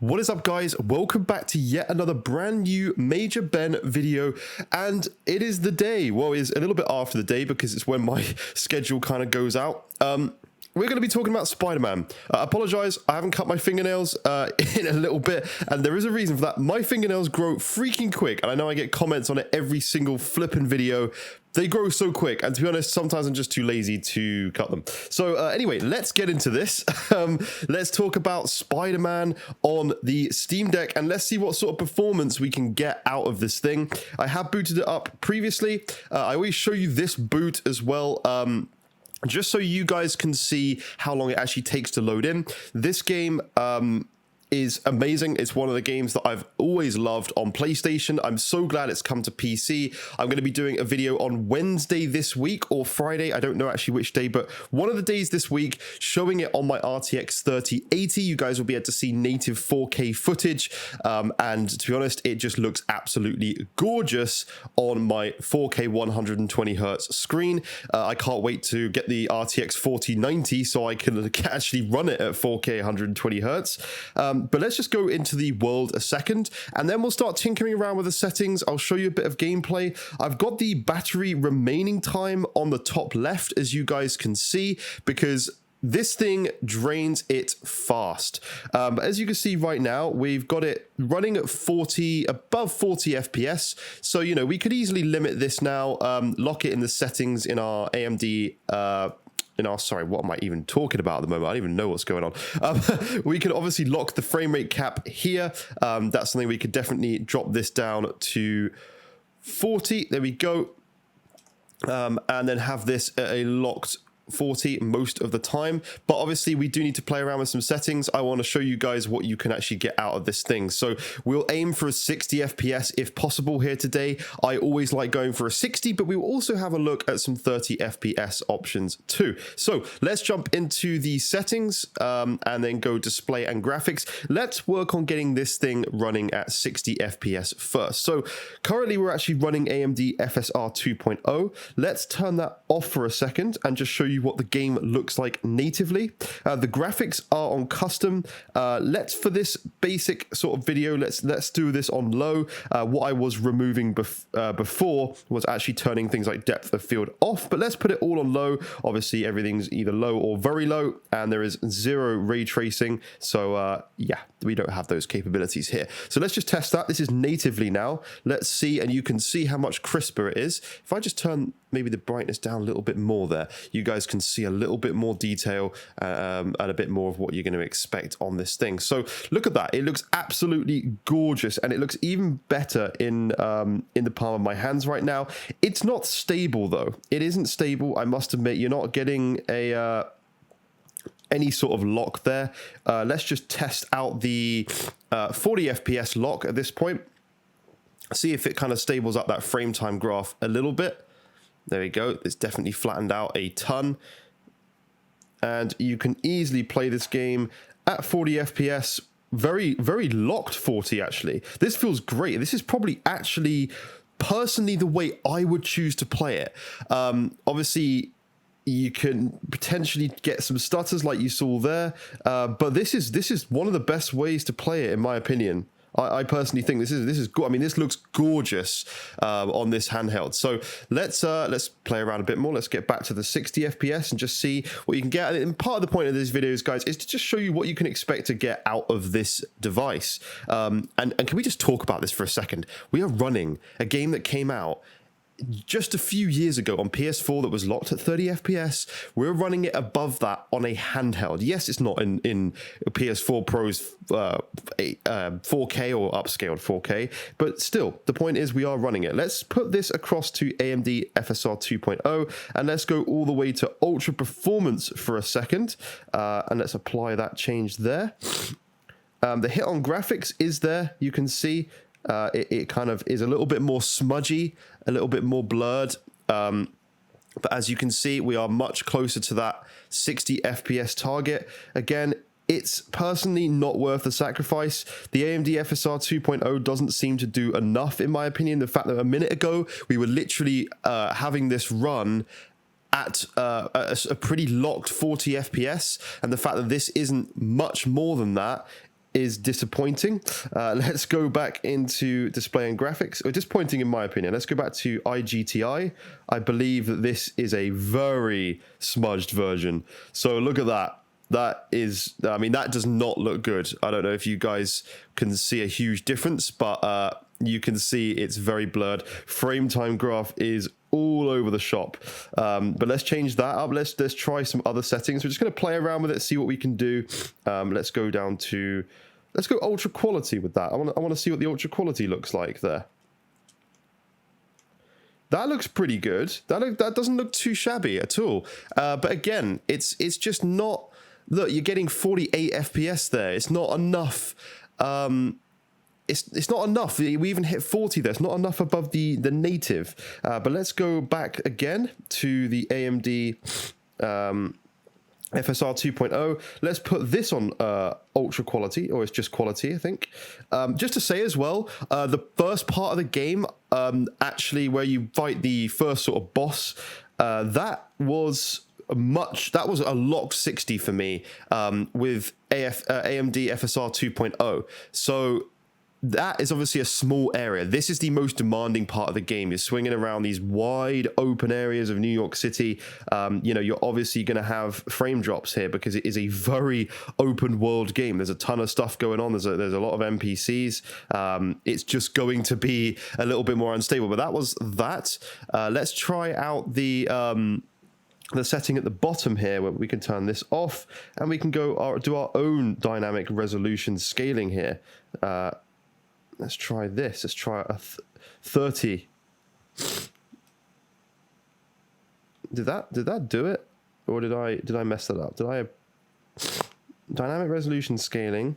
What is up, guys? Welcome back to yet another brand new Major Ben video, and it is the day, well, it's a little bit after the day because it's when my schedule kind of goes out. We're going to be talking about Spider-Man. I apologize, I haven't cut my fingernails in a little bit, and there is a reason for that. My fingernails grow freaking quick, and I know I get comments on it every single flipping video. They grow so quick, and to be honest, sometimes I'm just too lazy to cut them. So anyway, let's get into this. Let's talk about Spider-Man on the Steam Deck, and let's see what sort of performance we can get out of this thing. I have booted it up previously. I always show you this boot as well. Just so you guys can see how long it actually takes to load in. This game is amazing. It's one of the games that I've always loved on PlayStation. I'm so glad it's come to PC. I'm going to be doing a video on Wednesday this week or Friday. I don't know actually which day, but one of the days this week, showing it on my RTX 3080. You guys will be able to see native 4K footage. And to be honest, it just looks absolutely gorgeous on my 4K 120 hertz screen. I can't wait to get the RTX 4090 so I can actually run it at 4K 120 hertz. But let's just go into the world a second, and then we'll start tinkering around with the settings. I'll show you a bit of gameplay. I've got the battery remaining time on the top left, as you guys can see, because this thing drains it fast. As you can see right now, we've got it running at above 40 FPS. So, you know, we could easily limit this now, lock it in the settings in our AMD, sorry, what am I even talking about at the moment? I don't even know what's going on. We can obviously lock the frame rate cap here. That's something we could definitely drop this down to 40. There we go. And then have this at a locked 40 most of the time, but obviously we do need to play around with some settings. I want to show you guys what you can actually get out of this thing. So we'll aim for a 60 FPS if possible here today. I always like going for a 60, but we will also have a look at some 30 FPS options too. So let's jump into the settings and then go display and graphics. Let's work on getting this thing running at 60 FPS first. So currently we're actually running AMD FSR 2.0. Let's turn that off for a second and just show you what the game looks like natively. The graphics are on custom. For this basic sort of video, let's do this on low. What I was removing before was actually turning things like depth of field off, but let's put it all on low. Obviously everything's either low or very low, and there is 0 ray tracing, so yeah, we don't have those capabilities here. So let's just test that. This is natively now. Let's see, and you can see how much crisper it is. If I just turn maybe the brightness down a little bit more there, you guys can see a little bit more detail and a bit more of what you're going to expect on this thing. So look at that. It looks absolutely gorgeous, and it looks even better in the palm of my hands right now. It's not stable though. It isn't stable, I must admit. You're not getting any sort of lock there. Let's just test out the 40 FPS lock at this point. See if it kind of stables up that frame time graph a little bit. There we go. It's definitely flattened out a ton. And you can easily play this game at 40 FPS. Very, very locked 40, actually. This feels great. This is probably actually, personally, the way I would choose to play it. Obviously, you can potentially get some stutters like you saw there. But this is one of the best ways to play it, in my opinion. I personally think this is good. I mean, this looks gorgeous on this handheld. So let's play around a bit more. Let's get back to the 60 FPS and just see what you can get. And part of the point of these videos, guys, is to just show you what you can expect to get out of this device. And can we just talk about this for a second? We are running a game that came out just a few years ago on PS4 that was locked at 30 FPS. We're running it above that on a handheld. Yes, it's not in PS4 Pro's 4K or upscaled 4K, but still, the point is we are running it. Let's put this across to AMD FSR 2.0, and let's go all the way to ultra performance for a second, and let's apply that change there. The hit on graphics is there. You can see it kind of is a little bit more smudgy, a little bit more blurred. But as you can see, we are much closer to that 60 FPS target. Again, it's personally not worth the sacrifice. The AMD FSR 2.0 doesn't seem to do enough, in my opinion. The fact that a minute ago, we were literally having this run at a pretty locked 40 FPS, and the fact that this isn't much more than that is disappointing. Let's go back into display and graphics, or disappointing in my opinion. Let's go back to IGTI. I believe that this is a very smudged version. So look at that. That is, I mean, that does not look good. I don't know if you guys can see a huge difference, but you can see it's very blurred. Frame time graph is all over the shop. But let's change that up. Let's try some other settings. We're just going to play around with it, see what we can do. Let's go down to, let's go ultra quality with that. I want to see what the ultra quality looks like there. That looks pretty good. That doesn't look too shabby at all. But again, it's just not. Look, you're getting 48 FPS there. It's not enough. It's not enough. We even hit 40 there. It's not enough above the native. But let's go back again to the AMD FSR 2.0. Let's put this on ultra quality, or it's just quality, I think. Just to say as well, the first part of the game, actually where you fight the first sort of boss, that was a locked 60 for me with AMD FSR 2.0. So that is obviously a small area. This is the most demanding part of the game. You're swinging around these wide open areas of New York City. You know, you're obviously going to have frame drops here because it is a very open world game. There's a ton of stuff going on. There's a lot of NPCs. It's just going to be a little bit more unstable. But that was that. Let's try out the setting at the bottom here, where we can turn this off and we can go do our own dynamic resolution scaling here. Let's try this. Let's try a 30. Did that do it, or did I mess that up? Dynamic resolution scaling?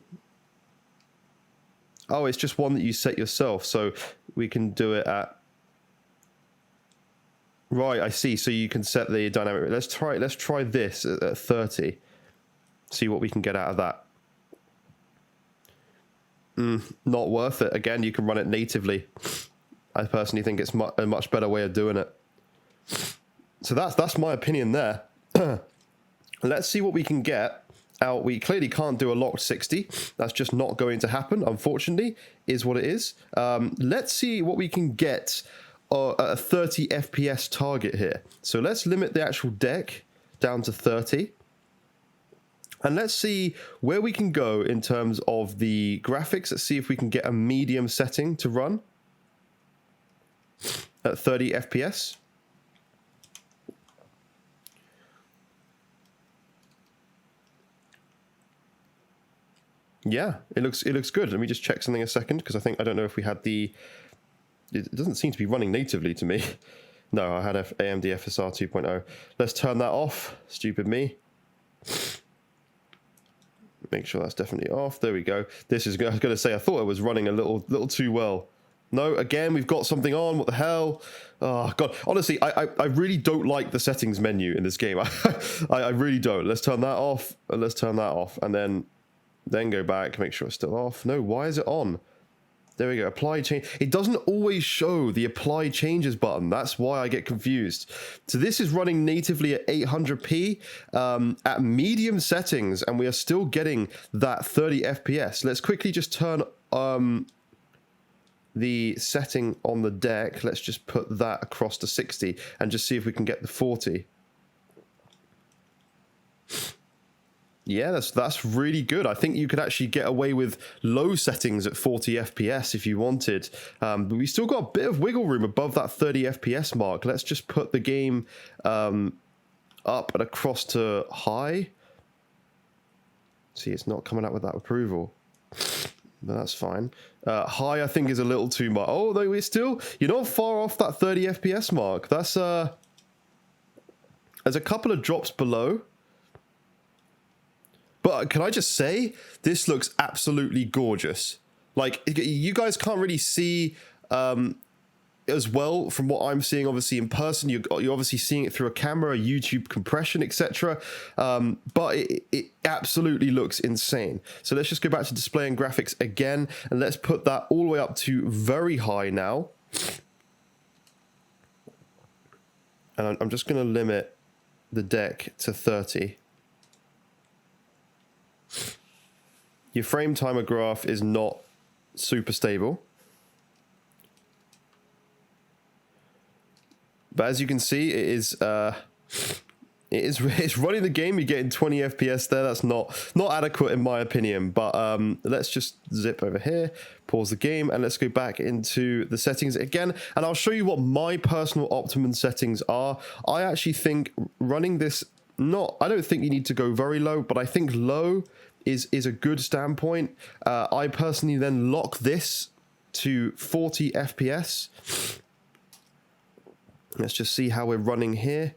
Oh, it's just one that you set yourself, so we can do it at. Right, I see. So you can set the dynamic. Let's try this at 30. See what we can get out of that. Not worth it. Again, you can run it natively. I personally think it's a much better way of doing it. So that's my opinion there. Let's see what we can get out. We clearly can't do a locked 60. That's just not going to happen, unfortunately, is what it is. Let's see what we can get at a 30 FPS target here. So let's limit the actual deck down to 30. And let's see where we can go in terms of the graphics. Let's see if we can get a medium setting to run at 30 FPS. Yeah, it looks good. Let me just check something a second, because I don't know if we had the. It doesn't seem to be running natively to me. No, I had AMD FSR 2.0. Let's turn that off. Stupid me. Make sure that's definitely off. There we go. This is. I was going to say I thought it was running a little too well. No, again we've got something on. What the hell? Oh god. Honestly, I really don't like the settings menu in this game. I really don't. Let's turn that off. And let's turn that off, and then go back. Make sure it's still off. No, why is it on? There we go. Apply change. It doesn't always show the apply changes button. That's why I get confused. So this is running natively at 800p at medium settings, and we are still getting that 30 FPS. Let's quickly just turn the setting on the deck. Let's just put that across to 60 and just see if we can get the 40. Yeah, that's really good. I think you could actually get away with low settings at 40 FPS if you wanted. But we still got a bit of wiggle room above that 30 FPS mark. Let's just put the game up and across to high. See, it's not coming out with that approval. But that's fine. High, I think, is a little too much. Oh, no, you're not far off that 30 FPS mark. That's there's a couple of drops below. But can I just say, this looks absolutely gorgeous. Like, you guys can't really see as well from what I'm seeing, obviously, in person. You're obviously seeing it through a camera, YouTube compression, etc. But it absolutely looks insane. So let's just go back to display and graphics again, and let's put that all the way up to very high now. And I'm just going to limit the deck to 30. your frame timer graph is not super stable. But as you can see, it's running the game. You're getting 20 FPS there. That's not adequate in my opinion. But let's just zip over here, pause the game, and let's go back into the settings again. And I'll show you what my personal optimum settings are. I actually think running this, I don't think you need to go very low, but I think low is a good standpoint. I personally then lock this to 40 FPS. Let's just see how we're running here.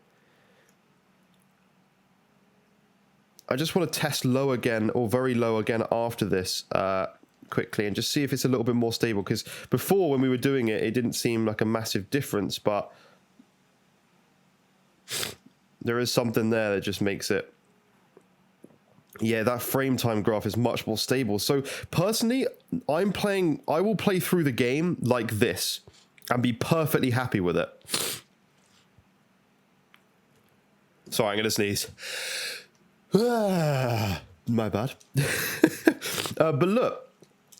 I just want to test low again, or very low again after this quickly, and just see if it's a little bit more stable, because before when we were doing it, it didn't seem like a massive difference, but there is something there that just makes it, yeah, that frame time graph is much more stable. So personally, I will play through the game like this and be perfectly happy with it. Sorry, I'm going to sneeze. My bad. But look,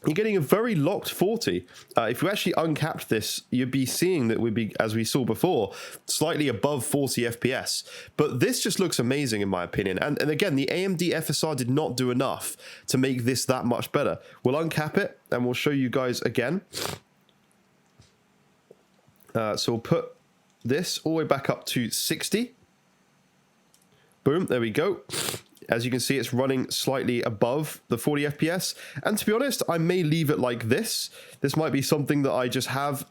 you're getting a very locked 40. If you actually uncapped this, you'd be seeing that we'd be, as we saw before, slightly above 40 FPS. But this just looks amazing in my opinion. And again, the AMD FSR did not do enough to make this that much better. We'll uncap it and we'll show you guys again. So we'll put this all the way back up to 60. Boom, there we go. As you can see, it's running slightly above the 40 FPS. And to be honest, I may leave it like this. This might be something that I just have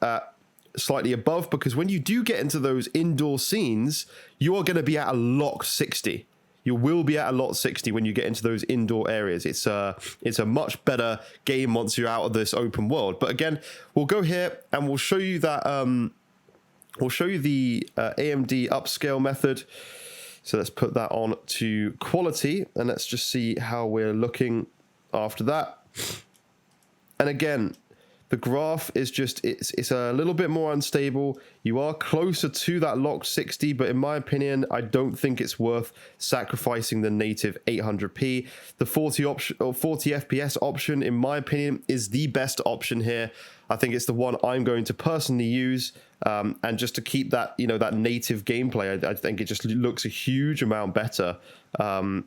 slightly above, because when you do get into those indoor scenes, you are going to be at a locked 60. You will be at a locked 60 when you get into those indoor areas. It's a much better game once you're out of this open world. But again, we'll go here and we'll show you that. We'll show you the AMD upscale method. So let's put that on to quality, and let's just see how we're looking after that. And again, the graph is just, it's a little bit more unstable. You are closer to that locked 60, but in my opinion, I don't think it's worth sacrificing the native 800p. The 40 FPS option, in my opinion, is the best option here. I think it's the one I'm going to personally use. And just to keep that, that native gameplay, I think it just looks a huge amount better than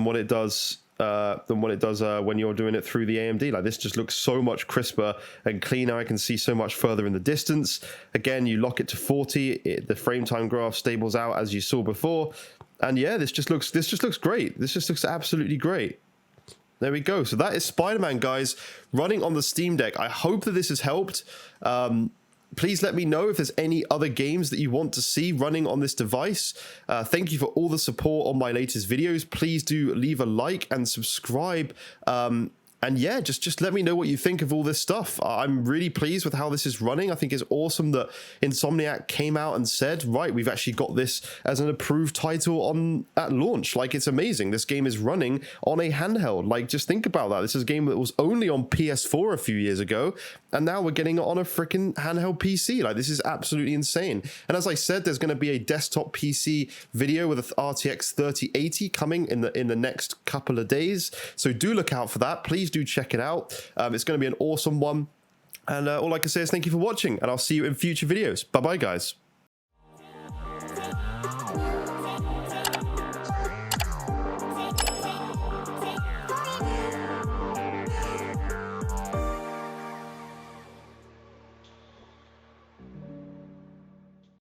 what it does when you're doing it through the AMD. Like, this just looks so much crisper and cleaner. I can see so much further in the distance. Again, you lock it to 40, the frame time graph stables out as you saw before, and yeah, this just looks great. This just looks absolutely great. There we go. So that is Spider-Man, guys, running on the Steam Deck. I hope that this has helped. Please let me know if there's any other games that you want to see running on this device. Thank you for all the support on my latest videos. Please do leave a like and subscribe. And yeah, just let me know what you think of all this stuff. I'm really pleased with how this is running. I think it's awesome that Insomniac came out and said, right, we've actually got this as an approved title at launch. Like, it's amazing. This game is running on a handheld. Like, just think about that. This is a game that was only on PS4 a few years ago, and now we're getting it on a freaking handheld PC. Like, this is absolutely insane. And as I said, there's going to be a desktop PC video with a RTX 3080 coming in the next couple of days. So do look out for that. Please do check it out. It's going to be an awesome one. And all I can say is thank you for watching, and I'll see you in future videos. Bye bye, guys.